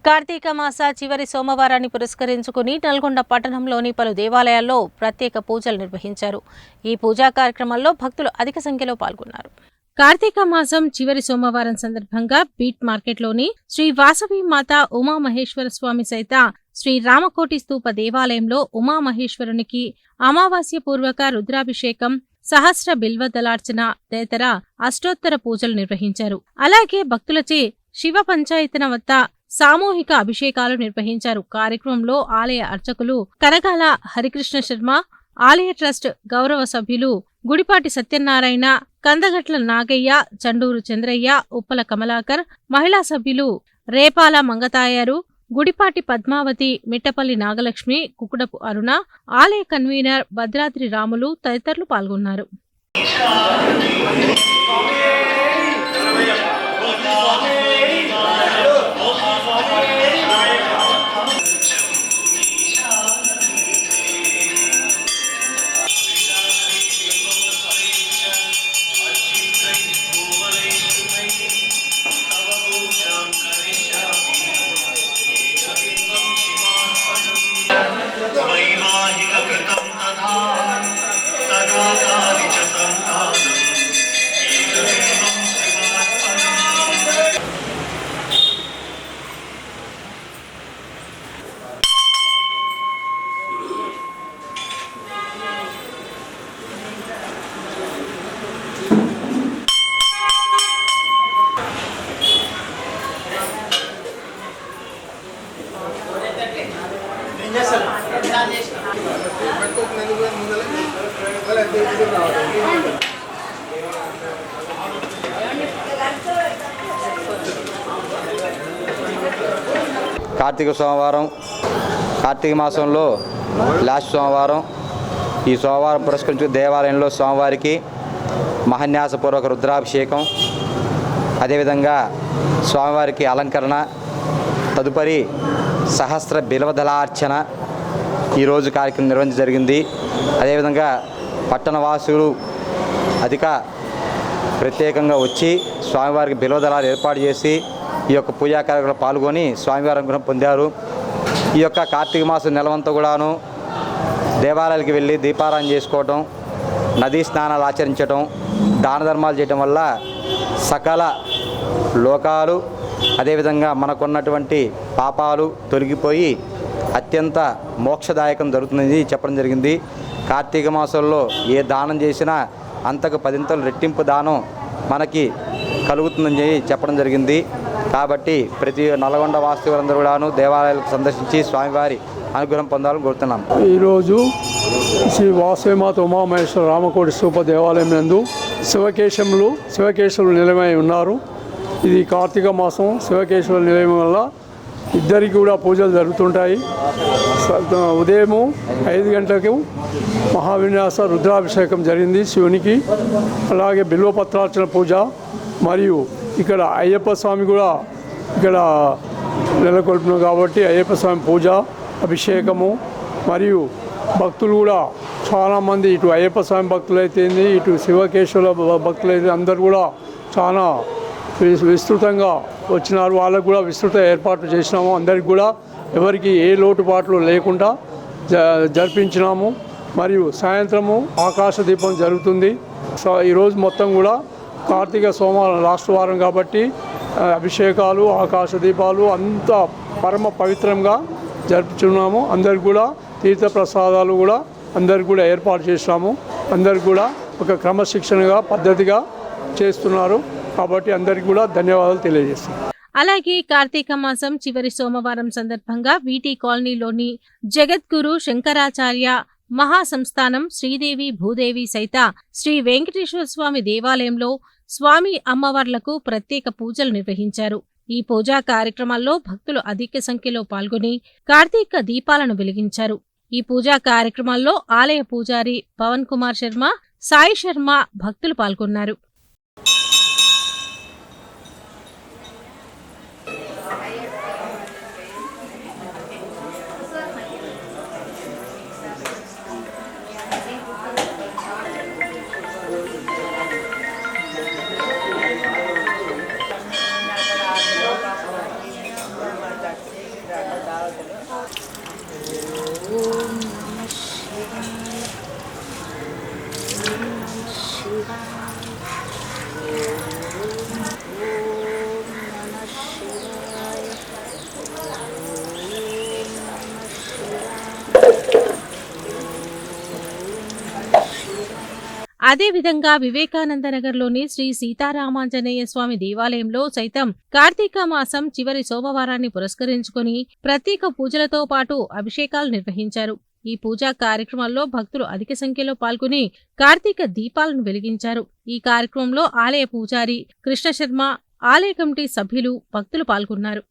కార్తీక మాస చివరి సోమవారాన్ని పురస్కరించుకుని నల్గొండ పట్టణంలోని పలు దేవాలయాల్లో ప్రత్యేక పూజలు నిర్వహించారు. ఈ పూజా కార్యక్రమాల్లో భక్తులు అధిక సంఖ్యలో పాల్గొన్నారు. కార్తీక మాసం చివరి సోమవారం సందర్భంగా బీట్ మార్కెట్లోని శ్రీ వాసవి మాత ఉమామహేశ్వర స్వామి సైత శ్రీ రామకోటి స్తూప దేవాలయంలో ఉమామహేశ్వరునికి అమావాస్య పూర్వక రుద్రాభిషేకం, సహస్ర బిల్వదలార్చన తదితర అష్టోత్తర పూజలు నిర్వహించారు. అలాగే భక్తులచే శివ పంచాయతన వద్ద సామూహిక అభిషేకాలు నిర్వహించారు. కార్యక్రమంలో ఆలయ అర్చకులు కనకాల హరికృష్ణ శర్మ, ఆలయ ట్రస్ట్ గౌరవ సభ్యులు గుడిపాటి సత్యనారాయణ, కందగట్ల నాగయ్య, చండూరు చంద్రయ్య, ఉప్పల కమలాకర్, మహిళా సభ్యులు రేపాల మంగతాయారు, గుడిపాటి పద్మావతి, మిట్టపల్లి నాగలక్ష్మి, కుకుడపు అరుణ, ఆలయ కన్వీనర్ భద్రాద్రి రాములు తదితరులు పాల్గొన్నారు. కార్తీక సోమవారం, కార్తీక మాసంలో లాస్ట్ సోమవారం. ఈ సోమవారం పురస్కరించుకుని దేవాలయంలో స్వామివారికి మహాన్యాసపూర్వక రుద్రాభిషేకం, అదేవిధంగా స్వామివారికి అలంకరణ, తదుపరి సహస్ర బిల్వదలార్చన ఈరోజు కార్యక్రమం నిర్వహించడం జరిగింది. అదేవిధంగా పట్టణవాసులు అధిక ప్రత్యేకంగా వచ్చి స్వామివారికి బిల్వదళాలు ఏర్పాటు చేసి ఈ యొక్క పూజా కార్యక్రమంలో పాల్గొని స్వామివారి అనుగ్రహం పొందారు. ఈ యొక్క కార్తీక మాసం నెలవంతా కూడాను దేవాలయాలకు వెళ్ళి దీపారాధన చేసుకోవటం, నదీ స్నానాలు ఆచరించడం, దాన ధర్మాలు చేయటం వల్ల సకల లోకాలు అదేవిధంగా మనకున్నటువంటి పాపాలు తొలగిపోయి అత్యంత మోక్షదాయకం జరుగుతుందని చెప్పడం జరిగింది. కార్తీక మాసంలో ఏ దానం చేసినా అంతకు 10 రెట్టింపు దానం మనకి కలుగుతుందని చెప్పడం జరిగింది. కాబట్టి ప్రతి నల్గొండ వాస్తవులందరూ కూడాను దేవాలయాలకు సందర్శించి స్వామివారి అనుగ్రహం పొందాలని కోరుతున్నాం. ఈరోజు శ్రీ వాసవిమాత ఉమామహేశ్వర రామకోటి స్తూప దేవాలయం నందు శివకేశవులు నిలయమై ఉన్నారు. ఇది కార్తీక మాసం. శివకేశవుల నిలయం వల్ల ఇద్దరికి కూడా పూజలు జరుగుతుంటాయి. ఉదయము 5 గంటలకు మహావిన్యాస రుద్రాభిషేకం జరిగింది శివునికి. అలాగే బిల్వపత్రార్చన పూజ, మరియు ఇక్కడ అయ్యప్ప స్వామి కూడా ఇక్కడ నెలకొల్పినాం కాబట్టి అయ్యప్ప స్వామి పూజ, అభిషేకము, మరియు భక్తులు కూడా చాలామంది ఇటు అయ్యప్ప స్వామి భక్తులైతే ఇటు శివకేశవుల భక్తులైతే అందరూ కూడా చాలా విస్తృతంగా వచ్చినారు. వాళ్ళకు కూడా విస్తృత ఏర్పాట్లు చేసినాము. అందరికి కూడా ఎవరికి ఏ లోటుపాట్లు లేకుండా జరిపించినాము. మరియు సాయంత్రము ఆకాశ దీపం జరుగుతుంది. సో ఈరోజు మొత్తం కూడా కార్తీక సోమవారం లాస్ట్ వారం కాబట్టి అభిషేకాలు, ఆకాశ దీపాలు అంతా పరమ పవిత్రంగా జరుపుచున్నాము. అందరికి కూడా తీర్థ ప్రసాదాలు కూడా అందరికి కూడా ఏర్పాటు చేసినాము. అందరికి కూడా ఒక క్రమశిక్షణగా పద్ధతిగా చేస్తున్నారు. కాబట్టి అందరికీ కూడా ధన్యవాదాలు తెలియజేస్తున్నాను. అలాగే కార్తీక మాసం చివరి సోమవారం సందర్భంగా వీటి కాలనీలోని జగద్గురు శంకరాచార్య మహాసంస్థానం శ్రీదేవి భూదేవి సైత శ్రీ వెంకటేశ్వర స్వామి దేవాలయంలో స్వామి అమ్మవార్లకు ప్రత్యేక పూజలు నిర్వహించారు. ఈ పూజా కార్యక్రమాల్లో భక్తులు అధిక సంఖ్యలో పాల్గొని కార్తీక దీపాలను వెలిగించారు. ఈ పూజా కార్యక్రమాల్లో ఆలయ పూజారి పవన్ కుమార్ శర్మ, సాయి శర్మ భక్తులు పాల్గొన్నారు. అదేవిధంగా వివేకానంద నగర్లోని శ్రీ సీతారామాంజనేయ స్వామి దేవాలయంలో సైతం కార్తీక మాసం చివరి సోమవారాన్ని పురస్కరించుకుని ప్రత్యేక పూజలతో పాటు అభిషేకాలు నిర్వహించారు. ఈ పూజా కార్యక్రమాల్లో భక్తులు అధిక సంఖ్యలో పాల్గొని కార్తీక దీపాలను వెలిగించారు. ఈ కార్యక్రమంలో ఆలయ పూజారి కృష్ణ శర్మ, ఆలయ కమిటీ సభ్యులు, భక్తులు పాల్గొన్నారు.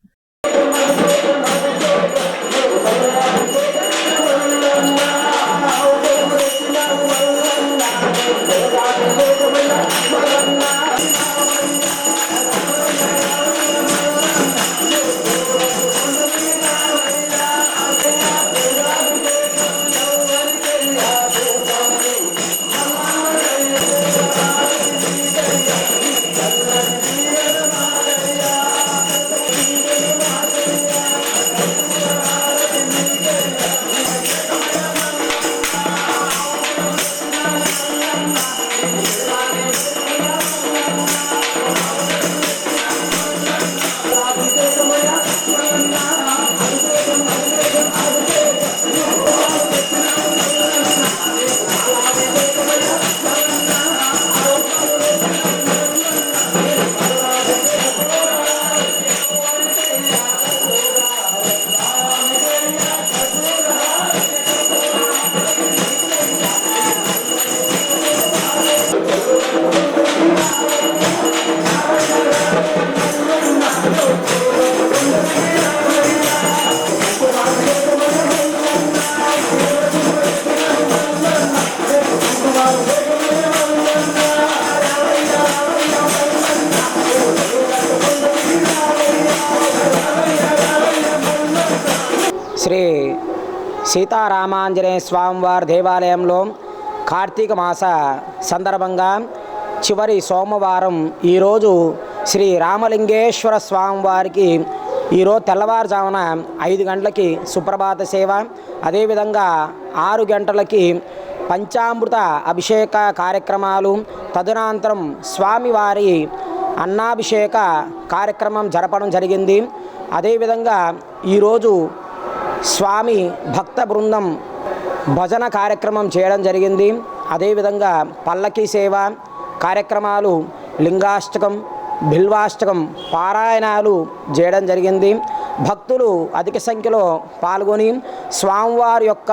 శ్రీ సీతారామాంజనేయ స్వామివారి దేవాలయంలో కార్తీక మాస సందర్భంగా చివరి సోమవారం ఈరోజు శ్రీ రామలింగేశ్వర స్వామివారికి ఈరోజు తెల్లవారుజామున 5 గంటలకి సుప్రభాత సేవ, అదేవిధంగా 6 గంటలకి పంచామృత అభిషేక కార్యక్రమాలు, తదనంతరం స్వామివారి అన్నాభిషేక కార్యక్రమం జరపడం జరిగింది. అదేవిధంగా ఈరోజు స్వామి భక్త బృందం భజన కార్యక్రమం చేయడం జరిగింది. అదేవిధంగా పల్లకీ సేవ కార్యక్రమాలు, లింగాష్టకం, బిల్వాష్టకం పారాయణాలు చేయడం జరిగింది. భక్తులు అధిక సంఖ్యలో పాల్గొని స్వామివారి యొక్క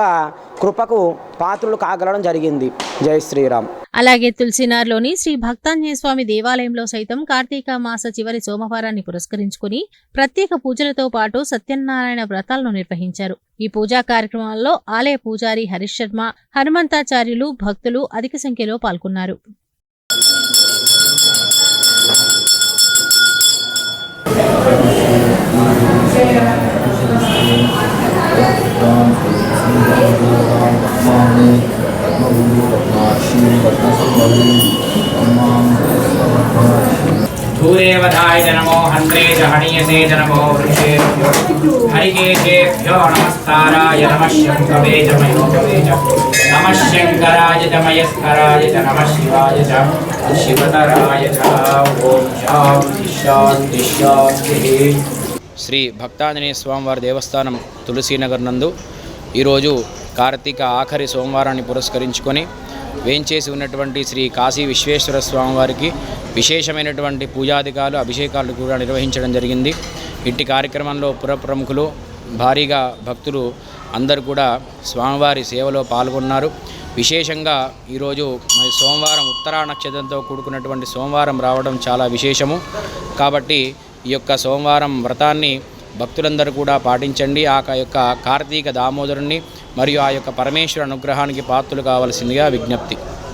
కృపకు పాత్రులు కాగలడం జరిగింది. జై శ్రీరామ్. అలాగే తులసినార్లోని శ్రీ భక్తాంజనేయ స్వామి దేవాలయంలో సైతం కార్తీక మాస చివరి సోమవారాన్ని పురస్కరించుకుని ప్రత్యేక పూజలతో పాటు సత్యనారాయణ వ్రతాలను నిర్వహించారు. ఈ పూజా కార్యక్రమాల్లో ఆలయ పూజారి హరీష్ శర్మ, హనుమంతాచార్యులు, భక్తులు అధిక సంఖ్యలో పాల్గొన్నారు. धूरेवधाय नमो हन्त्रे हणीयसे नमो वृक्षेभ्यो हरिकेशेभ्यो नमस्काराय नमः शङ्कवे च मयोकवे च नमः शङ्कराय च मयस्कराय च नमः शिवाय च शिवतराय च ओम शान्ति शान्ति शान्तिः. శ్రీ భక్తాంజనేయ స్వామివారి దేవస్థానం తులసీనగర్ నందు ఈరోజు కార్తీక ఆఖరి సోమవారాన్ని పురస్కరించుకొని వేంచేసి ఉన్నటువంటి శ్రీ కాశీ విశ్వేశ్వర స్వామివారికి విశేషమైనటువంటి పూజాధికాలు, అభిషేకాలు కూడా నిర్వహించడం జరిగింది. ఇట్టి కార్యక్రమంలో పురప్రముఖులు, భారీగా భక్తులు అందరూ కూడా స్వామివారి సేవలో పాల్గొన్నారు. విశేషంగా ఈరోజు మరి సోమవారం ఉత్తరా నక్షత్రంతో కూడుకున్నటువంటి సోమవారం రావడం చాలా విశేషము. కాబట్టి ఈ యొక్క సోమవారం వ్రతాన్ని భక్తులందరూ కూడా పాటించండి. ఆ యొక్క కార్తీక దామోదరుని మరియు ఆ యొక్క పరమేశ్వర అనుగ్రహానికి పాత్రలు కావాల్సిందిగా విజ్ఞప్తి.